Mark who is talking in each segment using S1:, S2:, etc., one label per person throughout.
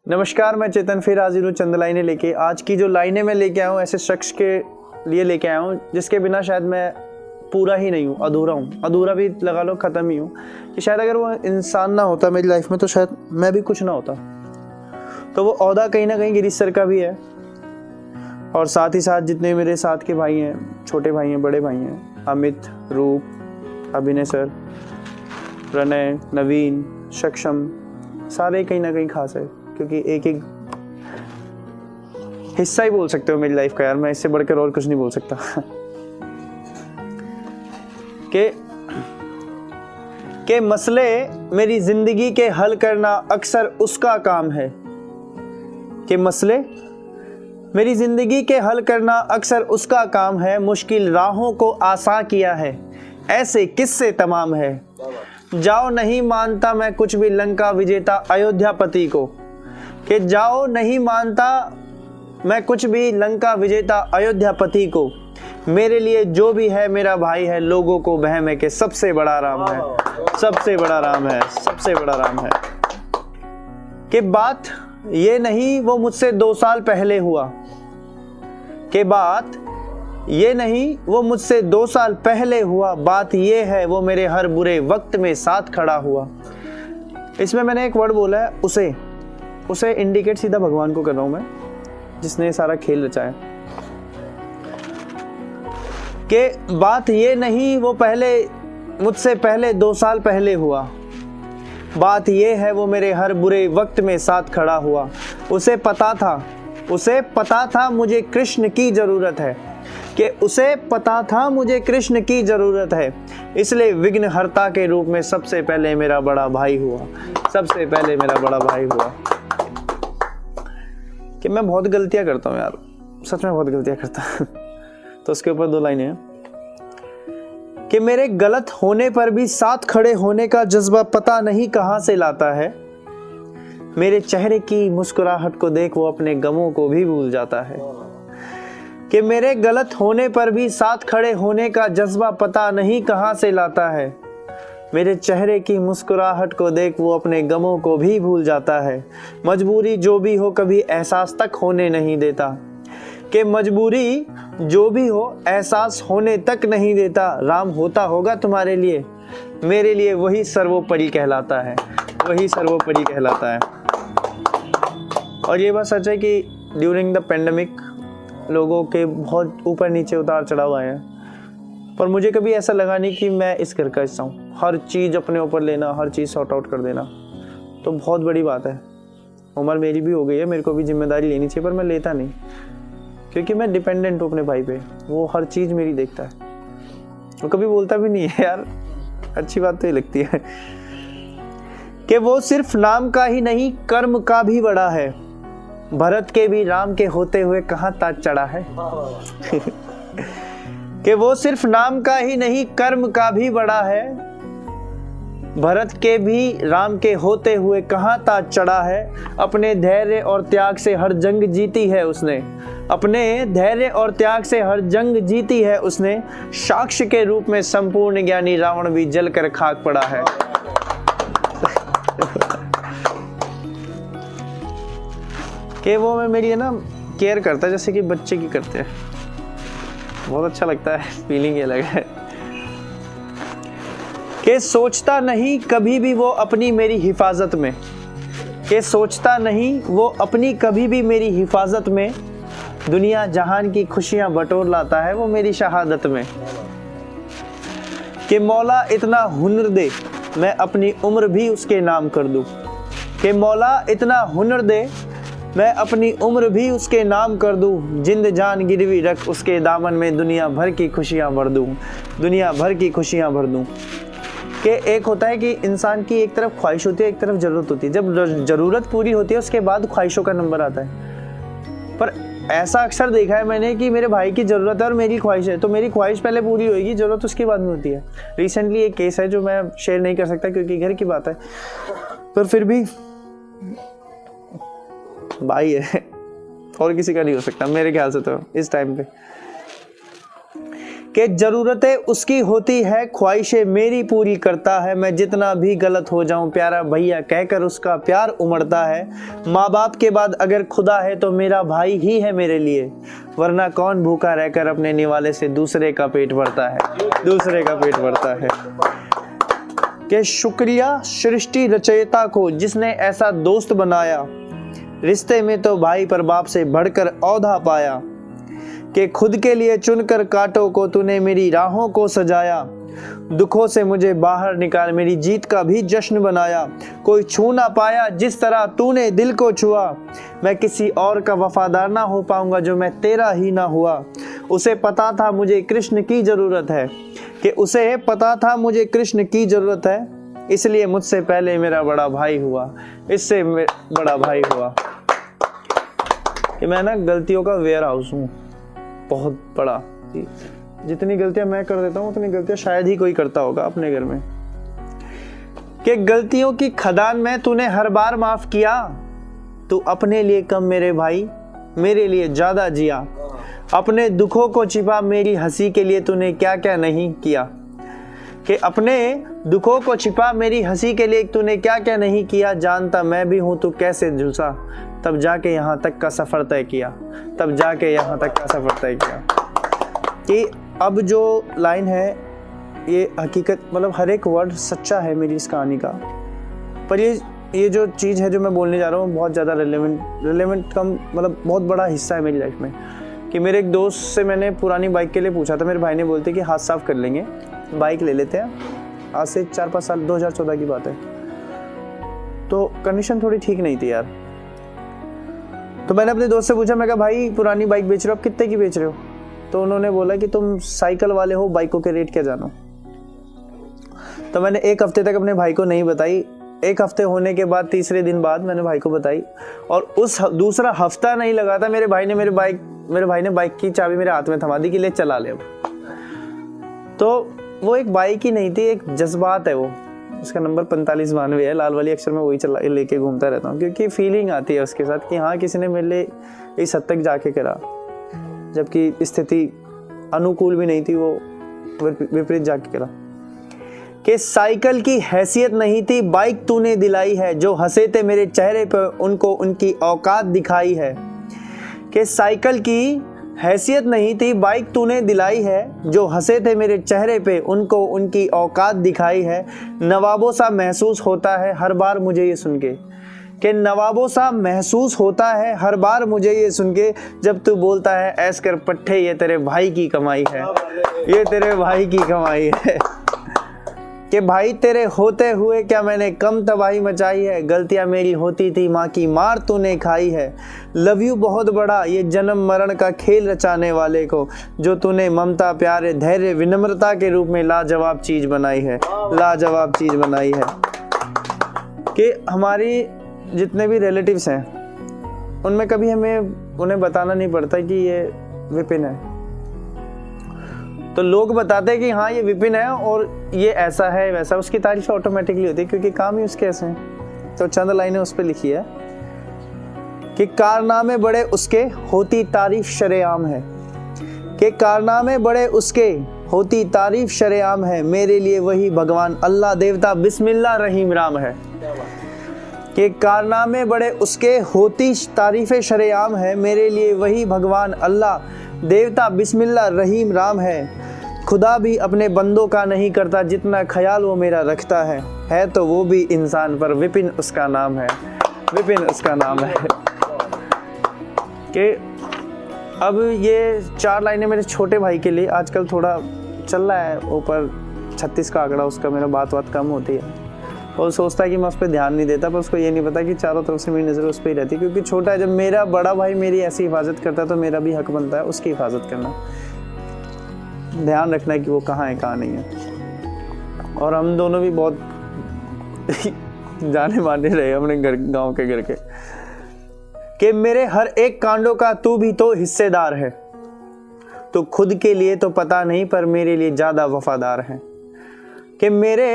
S1: नमस्कार, मैं चेतन फिर हाजिर हूँ चंद लाइनें लेके। आज की जो लाइनें मैं लेके आया हूँ ऐसे शख्स के लिए लेके आया हूँ जिसके बिना शायद मैं पूरा ही नहीं हूँ, अधूरा भी लगा लो, ख़त्म ही हूँ। कि शायद अगर वो इंसान ना होता मेरी लाइफ में तो शायद मैं भी कुछ ना होता। तो वो ओहदा कहीं ना कहीं गिरीश सर का भी है, और साथ ही साथ जितने मेरे साथ के भाई हैं, छोटे भाई हैं, बड़े भाई हैं, अमित, रूप, अभिनय सर, प्रणय, नवीन, सक्षम, सारे कहीं ना कहीं खास है, क्योंकि एक एक हिस्सा ही बोल सकते हो मेरी लाइफ का। यार मैं इससे बढ़कर और कुछ नहीं बोल सकता। के मसले मेरी जिंदगी के हल करना अक्सर उसका काम है। के मसले मेरी जिंदगी के हल करना अक्सर उसका काम है। मुश्किल राहों को आसान किया है, ऐसे किस्से तमाम है। जाओ नहीं मानता मैं कुछ भी लंका विजेता अयोध्यापति को। कि जाओ नहीं मानता मैं कुछ भी लंका विजेता अयोध्यापति को। मेरे लिए जो भी है मेरा भाई है, लोगों को बहम है कि सबसे बड़ा राम है, सबसे बड़ा राम है, सबसे बड़ा राम है। कि बात ये नहीं वो मुझसे 2 साल पहले हुआ। कि बात ये नहीं वो मुझसे 2 साल पहले हुआ। बात ये है वो मेरे हर बुरे वक्त में साथ खड़ा हुआ। इसमें मैंने एक वर्ड बोला है उसे इंडिकेट सीधा भगवान को कर रहा हूं मैं, जिसने सारा खेल रचा है। कि बात ये नहीं वो मुझसे पहले 2 साल पहले हुआ। बात ये है वो मेरे हर बुरे वक्त में साथ खड़ा हुआ। उसे पता था मुझे कृष्ण की जरूरत है। कि उसे पता था मुझे कृष्ण की जरूरत है, इसलिए विघ्नहर्ता के रूप में सबसे पहले मेरा बड़ा भाई हुआ, सबसे पहले मेरा बड़ा भाई हुआ। कि मैं बहुत गलतियां करता हूँ यार, सच में बहुत गलतियां करता हूँ। तो उसके ऊपर 2 लाइनें हैं कि मेरे गलत होने पर भी साथ खड़े होने का जज्बा पता नहीं कहां से लाता है। मेरे चेहरे की मुस्कुराहट को देख वो अपने गमों को भी भूल जाता है। कि मेरे गलत होने पर भी साथ खड़े होने का जज्बा पता नहीं कहां से लाता है। मेरे चेहरे की मुस्कुराहट को देख वो अपने गमों को भी भूल जाता है। मजबूरी जो भी हो कभी एहसास तक होने नहीं देता। कि मजबूरी जो भी हो एहसास होने तक नहीं देता। राम होता होगा तुम्हारे लिए, मेरे लिए वही सर्वोपरि कहलाता है, वही सर्वोपरि कहलाता है। और ये बात सच है कि ड्यूरिंग द पेंडेमिक लोगों के बहुत ऊपर नीचे उतार चढ़ाव आए हैं, पर मुझे कभी ऐसा लगा नहीं कि मैं इस घर का हिस्सा हूँ। हर चीज़ अपने ऊपर लेना, हर चीज़ सॉर्ट आउट कर देना तो बहुत बड़ी बात है। उम्र मेरी भी हो गई है, मेरे को भी जिम्मेदारी लेनी चाहिए, पर मैं लेता नहीं, क्योंकि मैं डिपेंडेंट हूँ अपने भाई पे। वो हर चीज़ मेरी देखता है, वो कभी बोलता भी नहीं है यार। अच्छी बात तो ये लगती है कि वो सिर्फ नाम का ही नहीं कर्म का भी बड़ा है। भरत के भी राम के होते हुए कहाँ ताज चढ़ा है। कि वो सिर्फ नाम का ही नहीं कर्म का भी बड़ा है। भरत के भी राम के होते हुए कहाँ ताज चढ़ा है। अपने धैर्य और त्याग से हर जंग जीती है उसने। अपने धैर्य और त्याग से हर जंग जीती है उसने। साक्ष्य के रूप में संपूर्ण ज्ञानी रावण भी जलकर खाक पड़ा है। कि वो मैं मेरी है ना केयर करता है जैसे कि बच्चे की करते हैं। बहुत अच्छा लगता है, फीलिंग ये अलग है। कि सोचता नहीं कभी भी वो अपनी मेरी हिफाजत में। कि सोचता नहीं वो अपनी कभी भी मेरी हिफाजत में। दुनिया जहान की खुशियां बटोर लाता है वो मेरी शहादत में। कि मौला इतना हुनर दे मैं अपनी उम्र भी उसके नाम कर दूं। कि मौला इतना हुनर दे मैं अपनी उम्र भी उसके नाम कर दूं। जिंद जान गिरवी रख उसके दामन में दुनिया भर की खुशियां भर दूं, दुनिया भर की खुशियां भर दूं। कि एक होता है कि इंसान की एक तरफ ख्वाहिश होती है, एक तरफ जरूरत होती है। जब जरूरत पूरी होती है उसके बाद ख्वाहिशों का नंबर आता है। पर ऐसा अक्सर देखा है मैंने कि मेरे भाई की ज़रूरत है और मेरी ख्वाहिश है, तो मेरी ख्वाहिश पहले पूरी होगी, ज़रूरत उसके बाद में होती है। रिसेंटली एक केस है जो मैं शेयर नहीं कर सकता क्योंकि घर की बात है, पर फिर भी भाई है और किसी का नहीं हो सकता मेरे ख्याल से तो इस टाइम पे। कि जरूरतें उसकी होती है, ख्वाहिशें मेरी पूरी करता है। मैं जितना भी गलत हो जाऊं प्यारा भैया कहकर उसका प्यार उमड़ता है। माँ बाप के बाद अगर खुदा है तो मेरा भाई ही है मेरे लिए, वरना कौन भूखा रहकर अपने निवाले से दूसरे का पेट भरता है, दूसरे का पेट भरता है। कि शुक्रिया सृष्टि रचयिता को जिसने ऐसा दोस्त बनाया, रिश्ते में तो भाई पर बाप से बढ़कर औधा पाया। कि खुद के लिए चुनकर कांटों को तूने मेरी राहों को सजाया, दुखों से मुझे बाहर निकाल मेरी जीत का भी जश्न बनाया। कोई छू ना पाया जिस तरह तूने दिल को छुआ, मैं किसी और का वफादार ना हो पाऊंगा जो मैं तेरा ही ना हुआ। उसे पता था मुझे कृष्ण की जरूरत है, कि उसे पता था मुझे कृष्ण की जरूरत है, इसलिए मुझसे पहले मेरा बड़ा भाई हुआ, इससे बड़ा भाई हुआ। कि मैं ना गलतियों का वेयर हाउस हूँ, बहुत बड़ा। जितनी गलतियां मैं कर देता हूँ उतनी गलतियां शायद ही कोई करता होगा अपने घर में। कि गलतियों की खदान में तूने हर बार माफ किया, तू अपने लिए कम मेरे भाई मेरे लिए ज्यादा जिया। अपने दुखों को छिपा मेरी हंसी के लिए तूने क्या क्या नहीं किया। कि अपने दुखों को छिपा मेरी हंसी के लिए तूने क्या क्या नहीं किया। जानता मैं भी हूँ तू कैसे झुसा, तब जाके यहाँ तक का सफर तय किया, तब जाके यहाँ तक का सफर तय किया। कि अब जो लाइन है ये हकीकत, मतलब हर एक वर्ड सच्चा है मेरी इस कहानी का। पर ये जो चीज़ है जो मैं बोलने जा रहा हूँ बहुत ज़्यादा रिलेवेंट कम, मतलब बहुत बड़ा हिस्सा है मेरी लाइफ में। कि मेरे एक दोस्त से मैंने पुरानी बाइक के लिए पूछा था, मेरे भाई ने बोलते कि हाथ साफ कर लेंगे, बाइक ले लेते हैं। आज से 4-5 साल, 2014 की बात है। तो कंडीशन थोड़ी ठीक नहीं थी यार। तो मैंने अपने दोस्त से पूछा, मैं कहा भाई पुरानी बाइक बेच रहे हो, आप कितने की बेच रहे हो? तो उन्होंने बोला कि तुम साइकिल वाले हो, बाइकों के रेट क्या जानो। तो मैंने 1 हफ्ते तक अपने भाई को नहीं बताई। 1 हफ्ते होने के बाद तीसरे दिन बाद मैंने भाई को बताई, और उस दूसरा हफ्ता नहीं लगा था मेरे भाई ने बाइक की चाबी मेरे हाथ में थमा दी कि ले चला ले अब। तो वो एक बाइक ही नहीं थी, एक जज्बात है वो। उसका नंबर 4592 है, लाल वाली अक्षर में वही चला लेके घूमता रहता हूँ, क्योंकि फीलिंग आती है उसके साथ कि हाँ किसी ने मेरे लिए इस हद तक जाके करा, जबकि स्थिति अनुकूल भी नहीं थी, वो विपरीत जाके करा। कि साइकिल की हैसियत नहीं थी बाइक तूने दिलाई है, जो हंसे थे मेरे चेहरे पर उनको उनकी औकात दिखाई है। कि साइकिल की हैसियत नहीं थी बाइक तूने दिलाई है, जो हंसे थे मेरे चेहरे पे उनको उनकी औकात दिखाई है। नवाबों सा महसूस होता है हर बार मुझे ये सुन के, कि नवाबों सा महसूस होता है हर बार मुझे ये सुन के, जब तू बोलता है ऐस कर पट्टे ये तेरे भाई की कमाई है, ये तेरे भाई की कमाई है। कि भाई तेरे होते हुए क्या मैंने कम तबाही मचाई है, गलतियां मेरी होती थी माँ की मार तूने खाई है। लव यू बहुत बड़ा ये जन्म मरण का खेल रचाने वाले को, जो तूने ममता प्यारे धैर्य विनम्रता के रूप में लाजवाब चीज बनाई है, लाजवाब चीज बनाई है। कि हमारी जितने भी रिलेटिव्स हैं उनमें कभी हमें उन्हें बताना नहीं पड़ता कि ये विपिन है। तो लोग बताते हैं कि हाँ ये विपिन है और ये ऐसा है वैसा, उसकी तारीफ ऑटोमेटिकली होती है क्योंकि काम ही उसके ऐसे हैं। तो चंद लाइनें उस पर लिखी है कि कारनामे बड़े उसके होती तारीफ शरेआम है, कि कारनामे बड़े उसके होती तारीफ शरेआम है, मेरे लिए वही भगवान अल्लाह देवता बिस्मिल्लाह रहीम राम है। कि कारनामे बड़े उसके होती तारीफ़ शरेआम है, मेरे लिए वही भगवान अल्लाह देवता बिस्मिल्लाह रहीम राम है। खुदा भी अपने बंदों का नहीं करता जितना ख्याल वो मेरा रखता है तो वो भी इंसान पर विपिन उसका नाम है, विपिन उसका नाम है। कि अब ये 4 लाइनें मेरे छोटे भाई के लिए आजकल थोड़ा चल रहा है, ऊपर 36 का आंकड़ा उसका, मेरा बात कम होती है और सोचता है कि मैं उस पर ध्यान नहीं देता, पर उसको ये नहीं पता कि चारों तरफ से मेरी नज़र उस पर ही रहती है, क्योंकि छोटा है। जब मेरा बड़ा भाई मेरी ऐसी हिफाजत करता है तो मेरा भी हक बनता है उसकी हिफाजत करना, ध्यान रखना है कि वो कहाँ है कहाँ नहीं है। और हम दोनों भी बहुत जाने माने रहे अपने गाँव के घर के। कि मेरे हर एक कांडों का तू भी तो हिस्सेदार है, तो खुद के लिए तो पता नहीं पर मेरे लिए ज़्यादा वफादार है। कि मेरे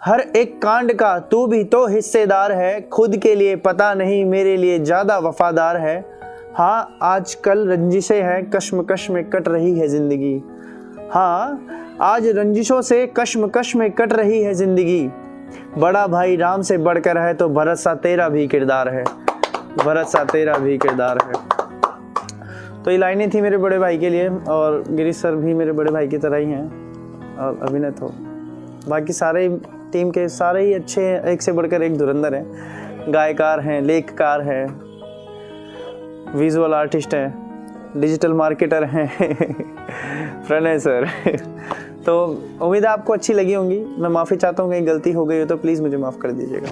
S1: हर एक कांड का तू भी तो हिस्सेदार है, खुद के लिए पता नहीं मेरे लिए ज़्यादा वफादार है। हाँ आजकल रंजिशें हैं, कश्मकश में कट रही है ज़िंदगी, हाँ, आज रंजिशों से कश्मकश में कट रही है जिंदगी, बड़ा भाई राम से बढ़कर है तो भरत सा तेरा भी किरदार है, भरत सा तेरा भी किरदार है। तो ये लाइनें थी मेरे बड़े भाई के लिए, और गिरीश सर भी मेरे बड़े भाई की तरह ही हैं, और अभिनय तो बाकी सारे टीम के सारे ही अच्छे हैं, एक से बढ़कर एक धुरंधर हैं, गायकार हैं, लेखकार हैं, विजुअल आर्टिस्ट हैं, डिजिटल मार्केटर हैं प्रणय सर तो उम्मीद है आपको अच्छी लगी होंगी। मैं माफ़ी चाहता हूँ कहीं गलती हो गई हो तो प्लीज़ मुझे माफ़ कर दीजिएगा।